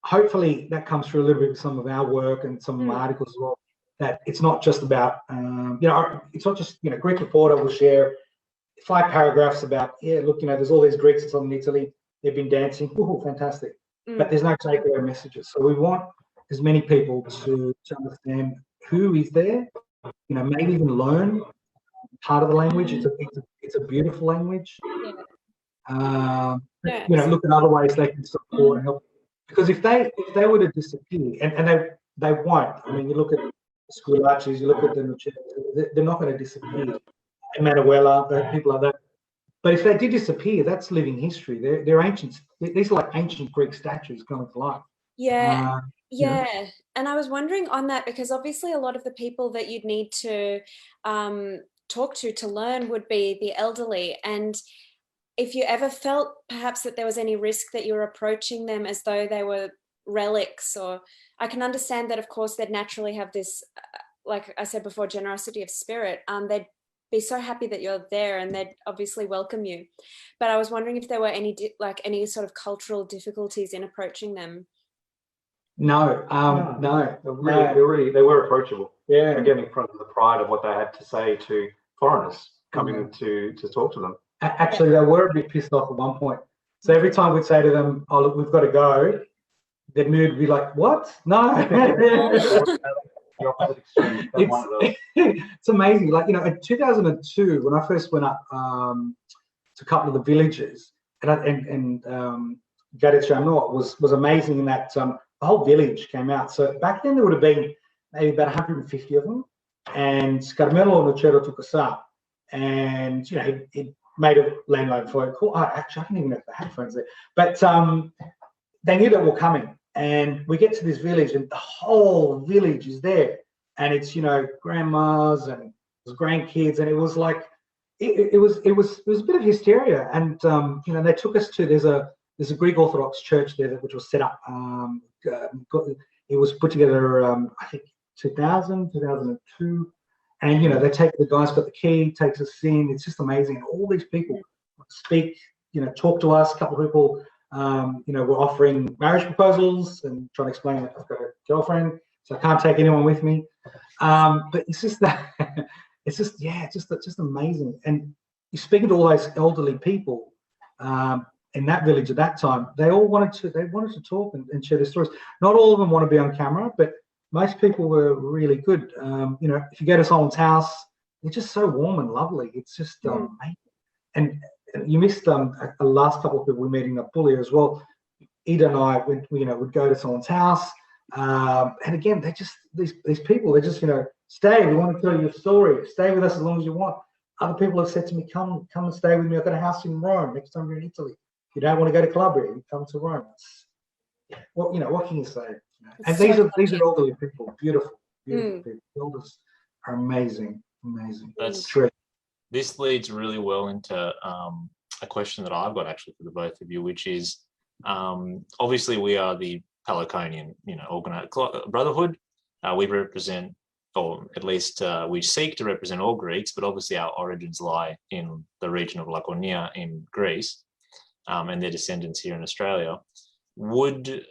hopefully that comes through a little bit with some of our work and some of my articles as well. That it's not just about it's not just Greek Reporter will share 5 paragraphs about look, there's all these Greeks in southern Italy, they've been dancing, fantastic. But there's no takeaway messages. So we want as many people to understand who is there, maybe even learn part of the language. It's a beautiful language. Look at other ways they can support and help. Because if they were to disappear, and they won't. I mean, you look at Squillacis, you look at them, they're not going to disappear. And Manuela, people like that. But if they did disappear, that's living history. They're ancient. These are like ancient Greek statues coming to life. Yeah. And I was wondering on that, because obviously a lot of the people that you'd need to talk to learn would be the elderly. And if you ever felt perhaps that there was any risk that you were approaching them as though they were relics, or I can understand that, of course, they'd naturally have this, like I said before, generosity of spirit. They'd be so happy that you're there and they'd obviously welcome you. But I was wondering if there were any sort of cultural difficulties in approaching them. No. They were approachable. Yeah, again, from the pride of what they had to say to foreigners coming to talk to them. Actually, they were a bit pissed off at one point. So every time we'd say to them, "Oh, look, we've got to go," their mood would be like, "What? No." It's amazing. Like, in 2002, when I first went up to a couple of the villages, and Gadecha was amazing in that the whole village came out. So back then there would have been maybe about 150 of them, and Carmelo Nocero took us up, and he made a landline phone call. Actually, I don't even know if they had phones there, but they knew that we were coming. And we get to this village, and the whole village is there, and it's grandmas and grandkids, and it was like it was a bit of hysteria. And they took us to there's a Greek Orthodox church there which was set up. It was put together I think 2002, and the guy's got the key, takes us in. It's just amazing. And all these people speak, talk to us. A couple of people. We're offering marriage proposals and trying to explain that I've got a girlfriend, so I can't take anyone with me. But it's just that, it's just amazing. And you're speaking to all those elderly people in that village at that time. They all wanted to talk and share their stories. Not all of them want to be on camera, but most people were really good. If you go to someone's house, they're just so warm and lovely. It's just amazing. And you missed the last couple of people we met in Apulia as well. Ida and I would go to someone's house, and again, they just these people. They just stay. We want to tell you a story. Stay with us as long as you want. Other people have said to me, "Come and stay with me. I've got a house in Rome. Next time you're in Italy, if you don't want to go to Calabria, you come to Rome." What can you say? And these are elderly people, beautiful people. Elders are amazing. That's true. This leads really well into a question that I've got actually for the both of you, which is obviously we are the Pallaconian, organized brotherhood. We represent, or at least we seek to represent all Greeks, but obviously our origins lie in the region of Laconia in Greece, and their descendants here in Australia. Would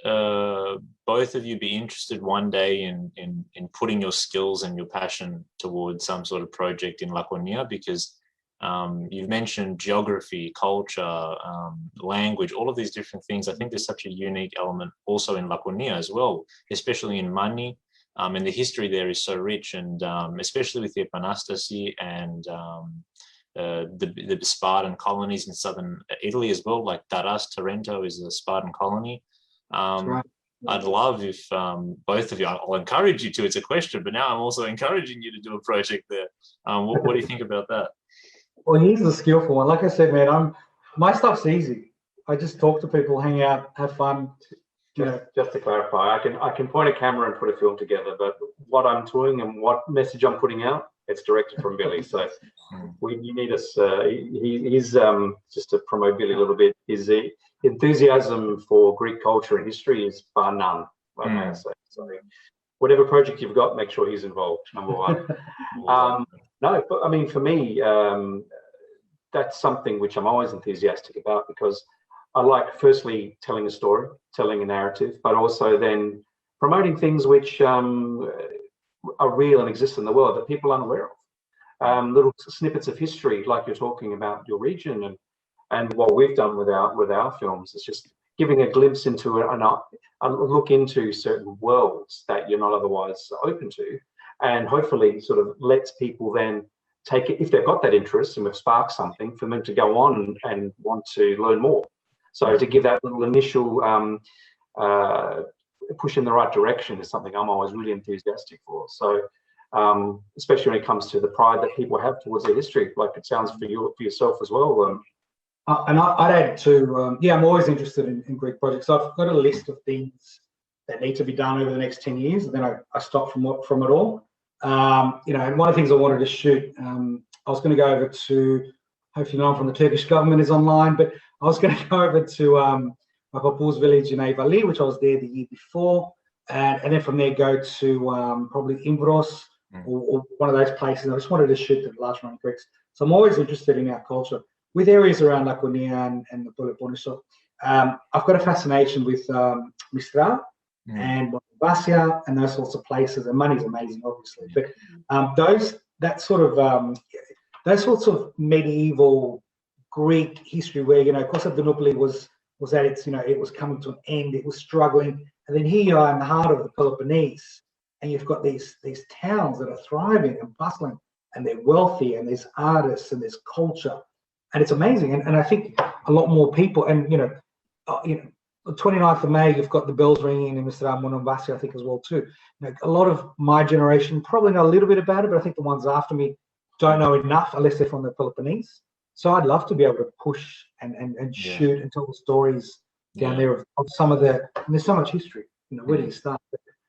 both of you be interested one day in putting your skills and your passion towards some sort of project in Laconia? Because you've mentioned geography, culture, language, all of these different things. I think there's such a unique element also in Laconia as well, especially in Mani, and the history there is so rich, and especially with the Epanastasi and the Spartan colonies in southern Italy as well, like Taras, Tarento is a Spartan colony. Right. I'd love if both of you, I'll encourage you to, it's a question, but now I'm also encouraging you to do a project there. What do you think about that? Well, he's the skillful one. Like I said, man, my stuff's easy. I just talk to people, hang out, have fun. Just to clarify, I can point a camera and put a film together, but what I'm doing and what message I'm putting out, it's directed from Billy. So you need us. He's just to promote Billy a little bit. His enthusiasm for Greek culture and history is bar none, I may say. So whatever project you've got, make sure he's involved. Number one. No, but I mean, for me, that's something which I'm always enthusiastic about, because I like, firstly, telling a story, telling a narrative, but also then promoting things which are real and exist in the world that people aren't aware of. Little snippets of history, like you're talking about your region, and what we've done with our films is just giving a glimpse into a look into certain worlds that you're not otherwise open to, and hopefully sort of lets people then take it, if they've got that interest and we've sparked something, for them to go on and want to learn more. So to give that little initial push in the right direction is something I'm always really enthusiastic for. So especially when it comes to the pride that people have towards their history, like it sounds for yourself as well. And I'd add to, I'm always interested in Greek projects. So I've got a list of things that need to be done over the next 10 years, and then I stop from it all. And one of the things I wanted to shoot, I was going to go over to, hopefully no one from the Turkish government is online, but I was going to go over to my papa's village in Eyvali, which I was there the year before, and then from there go to probably Imbros or one of those places. I just wanted to shoot the large amount of Greeks. So I'm always interested in our culture, with areas around Laconia and the Peloponneso. I've got a fascination with Mistral and Basia and those sorts of places, and money's amazing, obviously. But those sorts of medieval Greek history where, Constantinople was at its, it was coming to an end, it was struggling, and then here you are in the heart of the Peloponnese, and you've got these towns that are thriving and bustling, and they're wealthy, and there's artists, and there's culture, and it's amazing. And I think a lot more people, and the 29th of May, you've got the bells ringing in Mr. Monombasi, I think, as well too. A lot of my generation probably know a little bit about it, but I think the ones after me don't know enough unless they're from the Peloponnese. So I'd love to be able to push and shoot and tell the stories down there of some of and there's so much history. Where do you start?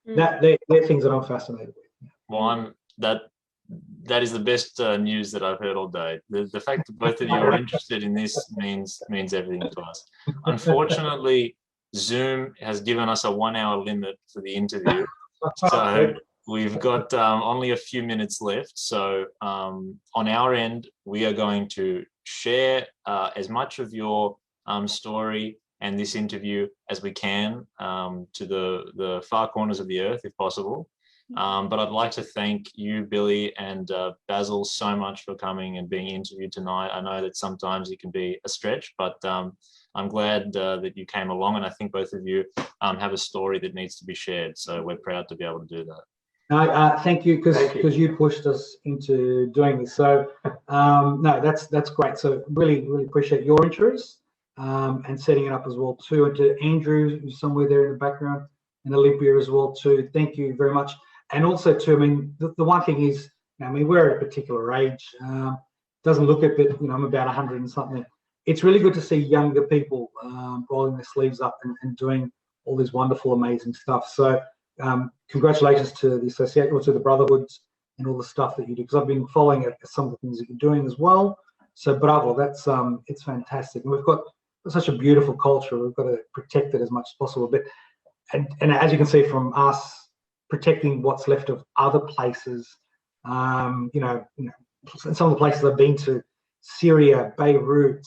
They're things that I'm fascinated with. Well, that is the best news that I've heard all day. The fact that both of you are interested in this means everything to us. Unfortunately, Zoom has given us a 1-hour limit for the interview, so we've got only a few minutes left. So on our end, we are going to share as much of your story and this interview as we can to the far corners of the earth, if possible. But I'd like to thank you, Billy, and Basil so much for coming and being interviewed tonight. I know that sometimes it can be a stretch, but I'm glad that you came along, and I think both of you have a story that needs to be shared. So we're proud to be able to do that. Thank you, because you pushed us into doing this. So no, that's great. So really appreciate your interest and setting it up as well too. And to Andrew, who's somewhere there in the background, and Olympia as well too. Thank you very much. And also too, I mean, the one thing is, we're at a particular age. Doesn't look at it, I'm about 100 and something. It's really good to see younger people rolling their sleeves up and doing all this wonderful, amazing stuff. So congratulations to the association, or to the brotherhoods, and all the stuff that you do, because I've been following some of the things that you're doing as well. So bravo, that's it's fantastic. And we've got such a beautiful culture. We've got to protect it as much as possible. But and as you can see from us protecting what's left of other places, some of the places I've been to, Syria, Beirut,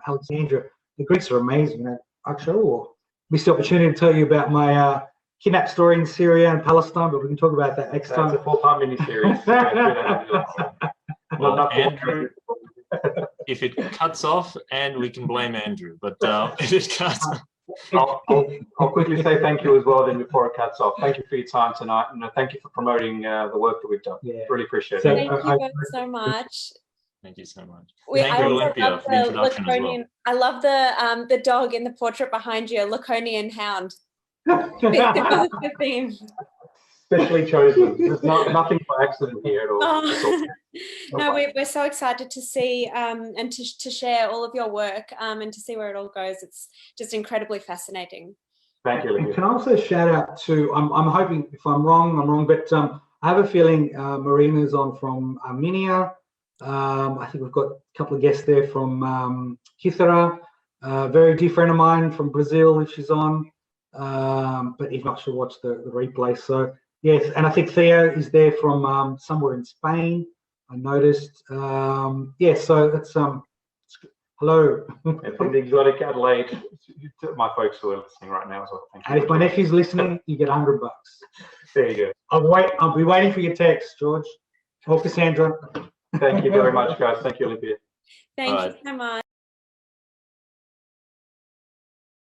Alexandria, the Greeks are amazing. Actually, I'll miss the opportunity to tell you about my kidnap story in Syria and Palestine, but we can talk about that next time. It's a full-time mini-series. Well, Andrew, if it cuts off, and we can blame Andrew, but if it cuts off. I'll quickly say thank you as well then before it cuts off. Thank you for your time tonight, and thank you for promoting the work that we've done. Really appreciate it. Thank you both so much. Thank you so much. I Thank you, also Olympia, love for the introduction as well. Laconian. I love the dog in the portrait behind you, a Laconian hound. The theme. Specially chosen. There's nothing by accident here at all. Oh. No, we're so excited to see and to share all of your work and to see where it all goes. It's just incredibly fascinating. Thank you, And Olivia. can I also shout out to, I'm hoping, if I'm wrong, but I have a feeling Marina's on from Armenia. I think we've got a couple of guests there from Kithara, a very dear friend of mine from Brazil, if she's on. But if not, she'll watch the replay. So, yes, and I think Theo is there from somewhere in Spain, I noticed. Yeah, so that's, hello. And from the exotic Adelaide, my folks who are listening right now as well. Thank you. And if my nephew's listening, you get $100. There you go. I'll be waiting for your text, George. Or Cassandra. Thank you very much, guys. Thank you, Olivia. Thank you so much.